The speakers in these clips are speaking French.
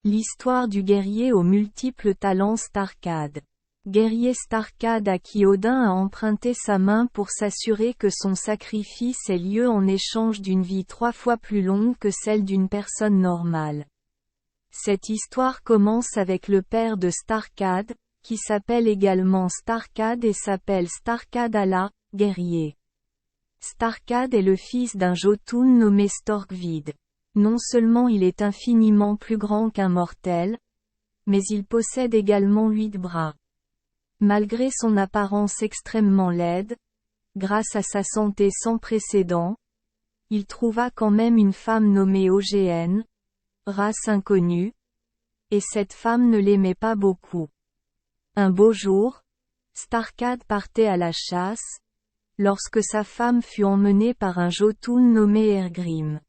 L'histoire du guerrier aux multiples talents Starcad. Guerrier Starcad à qui Odin a emprunté sa main pour s'assurer que son sacrifice ait lieu en échange d'une vie 3 fois plus longue que celle d'une personne normale. Cette histoire commence avec le père de Starcad, qui s'appelle également Starcad et s'appelle Starcad Allah, guerrier. Starcad est le fils d'un Jotun nommé Storkvid. Non seulement il est infiniment plus grand qu'un mortel, mais il possède également 8 bras. Malgré son apparence extrêmement laide, grâce à sa santé sans précédent, il trouva quand même une femme nommée OGN, race inconnue, et cette femme ne l'aimait pas beaucoup. Un beau jour, Starcad partait à la chasse, lorsque sa femme fut emmenée par un Jotun nommé Ergrim.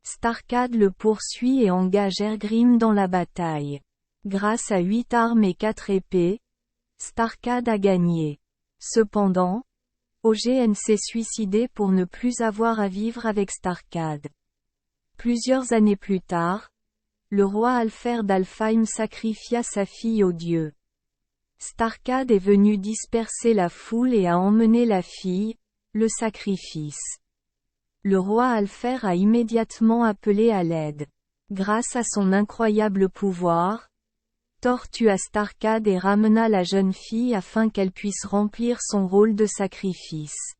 Starcad le poursuit et engage Ergrim dans la bataille. Grâce à 8 armes et 4 épées, Starcad a gagné. Cependant, OGN s'est suicidé pour ne plus avoir à vivre avec Starcad. Plusieurs années plus tard, le roi Alfer d'Alfheim sacrifia sa fille au dieu. Starcad est venu disperser la foule et a emmené la fille, le sacrifice. Le roi Alfer a immédiatement appelé à l'aide. Grâce à son incroyable pouvoir, Thor tua Starcad et ramena la jeune fille afin qu'elle puisse remplir son rôle de sacrifice.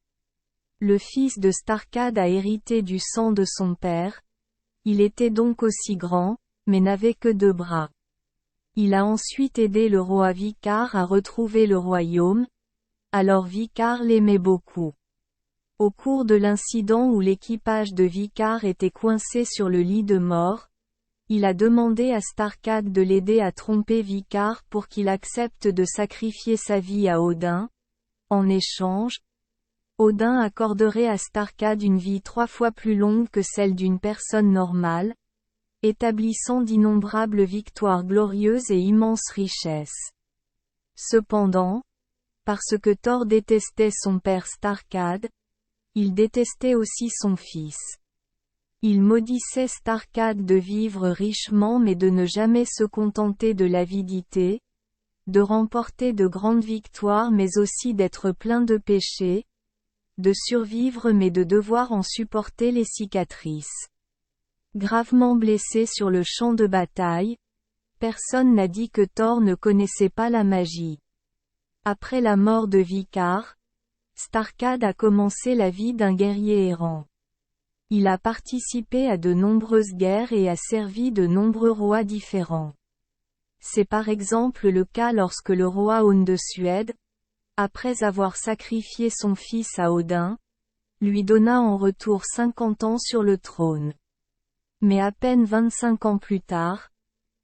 Le fils de Starcad a hérité du sang de son père. Il était donc aussi grand, mais n'avait que 2 bras. Il a ensuite aidé le roi Vikar à retrouver le royaume. Alors Vikar l'aimait beaucoup. Au cours de l'incident où l'équipage de Vikar était coincé sur le lit de mort, il a demandé à Starcad de l'aider à tromper Vikar pour qu'il accepte de sacrifier sa vie à Odin. En échange, Odin accorderait à Starcad une vie 3 fois plus longue que celle d'une personne normale, établissant d'innombrables victoires glorieuses et immenses richesses. Cependant, parce que Thor détestait son père Starcad, il détestait aussi son fils. Il maudissait Starcad de vivre richement mais de ne jamais se contenter de l'avidité, de remporter de grandes victoires mais aussi d'être plein de péchés, de survivre mais de devoir en supporter les cicatrices. Gravement blessé sur le champ de bataille, personne n'a dit que Thor ne connaissait pas la magie. Après la mort de Vikar, Starcad a commencé la vie d'un guerrier errant. Il a participé à de nombreuses guerres et a servi de nombreux rois différents. C'est par exemple le cas lorsque le roi Hun de Suède, après avoir sacrifié son fils à Odin, lui donna en retour 50 ans sur le trône. Mais à peine 25 ans plus tard,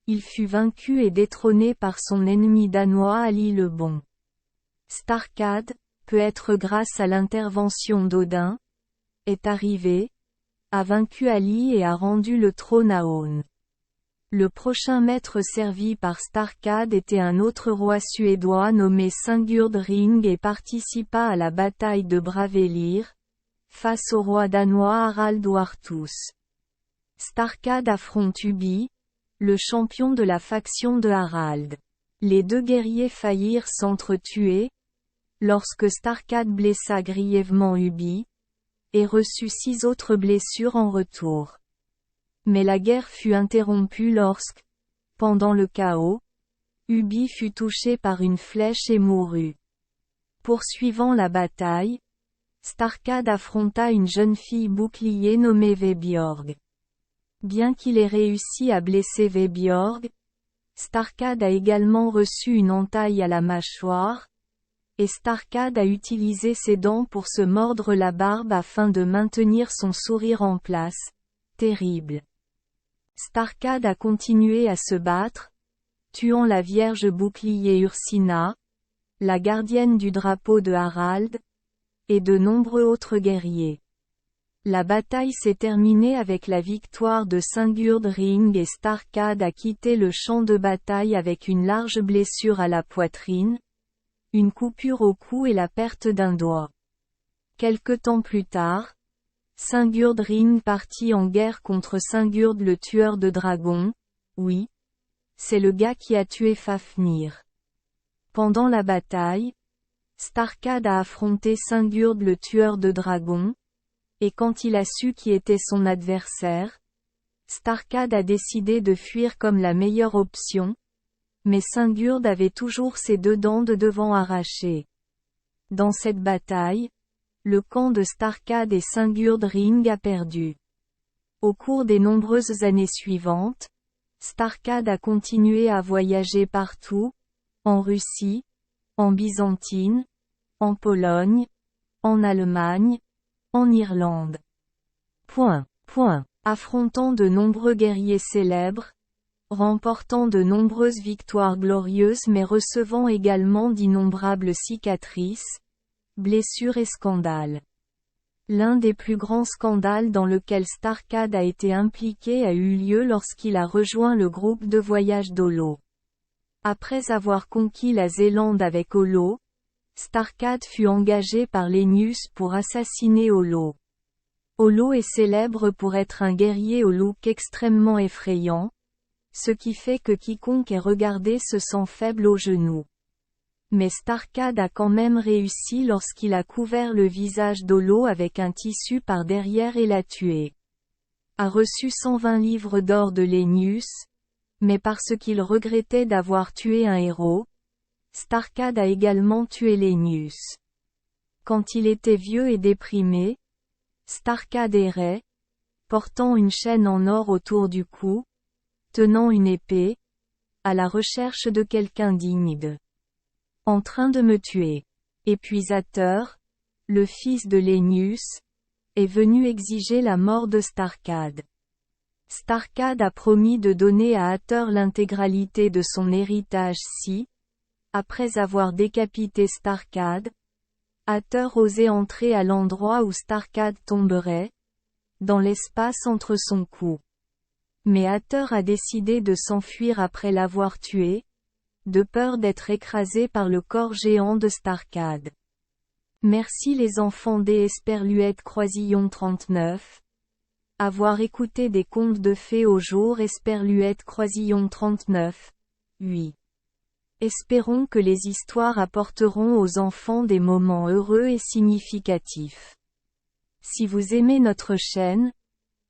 il fut vaincu et détrôné par son ennemi danois Ali le Bon. Starcad, peut-être grâce à l'intervention d'Odin, est arrivé, a vaincu Ali et a rendu le trône à Hun. Le prochain maître servi par Starcad était un autre roi suédois nommé Sigurd Ring et participa à la bataille de Bravelir, face au roi danois Harald Warthus. Starcad affronte Ubi, le champion de la faction de Harald. Les 2 guerriers faillirent s'entretuer, lorsque Starcad blessa grièvement Ubi, et reçut 6 autres blessures en retour. Mais la guerre fut interrompue lorsque, pendant le chaos, Ubi fut touché par une flèche et mourut. Poursuivant la bataille, Starcad affronta une jeune fille bouclier nommée Vebjorg. Bien qu'il ait réussi à blesser Vebjorg, Starcad a également reçu une entaille à la mâchoire, et Starcad a utilisé ses dents pour se mordre la barbe afin de maintenir son sourire en place. Terrible. Starcad a continué à se battre, tuant la vierge bouclier Ursina, la gardienne du drapeau de Harald, et de nombreux autres guerriers. La bataille s'est terminée avec la victoire de Sigurd Ring et Starcad a quitté le champ de bataille avec une large blessure à la poitrine, une coupure au cou et la perte d'un doigt. Quelque temps plus tard, Sigurd Ring partit en guerre contre Sigurd le tueur de dragons, oui, c'est le gars qui a tué Fafnir. Pendant la bataille, Starkad a affronté Sigurd le tueur de dragons, et quand il a su qui était son adversaire, Starkad a décidé de fuir comme la meilleure option, mais Sigurd avait toujours ses 2 dents de devant arrachées. Dans cette bataille, le camp de Starkad et Sigurd-Ring a perdu. Au cours des nombreuses années suivantes, Starkad a continué à voyager partout, en Russie, en Byzantine, en Pologne, en Allemagne, en Irlande. Affrontant de nombreux guerriers célèbres, remportant de nombreuses victoires glorieuses mais recevant également d'innombrables cicatrices, blessures et scandales. L'un des plus grands scandales dans lequel Starkad a été impliqué a eu lieu lorsqu'il a rejoint le groupe de voyage d'Olo. Après avoir conquis la Zélande avec Olo, Starkad fut engagé par Lenius pour assassiner Olo. Olo est célèbre pour être un guerrier au look extrêmement effrayant, ce qui fait que quiconque est regardé se sent faible aux genoux. Mais Starkad a quand même réussi lorsqu'il a couvert le visage d'Olo avec un tissu par derrière et l'a tué. A reçu 120 livres d'or de Lenius, mais parce qu'il regrettait d'avoir tué un héros, Starkad a également tué Lenius. Quand il était vieux et déprimé, Starkad errait, portant une chaîne en or autour du cou, tenant une épée, à la recherche de quelqu'un digne en train de me tuer. Et puis Ater, le fils de Lenius, est venu exiger la mort de Starkad. Starkad a promis de donner à Ater l'intégralité de son héritage si, après avoir décapité Starkad, Ater osait entrer à l'endroit où Starkad tomberait, dans l'espace entre son cou. Mais Ater a décidé de s'enfuir après l'avoir tué, de peur d'être écrasé par le corps géant de Starkad. Merci les enfants des Esperluette Croisillon 39. Avoir écouté des contes de fées au jour Esperluette Croisillon 39. 8. Espérons que les histoires apporteront aux enfants des moments heureux et significatifs. Si vous aimez notre chaîne,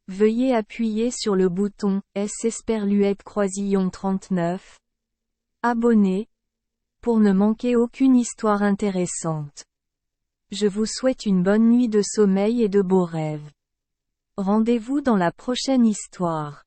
veuillez appuyer sur le bouton S Esperluette Croisillon 39. Abonnez, pour ne manquer aucune histoire intéressante. Je vous souhaite une bonne nuit de sommeil et de beaux rêves. Rendez-vous dans la prochaine histoire.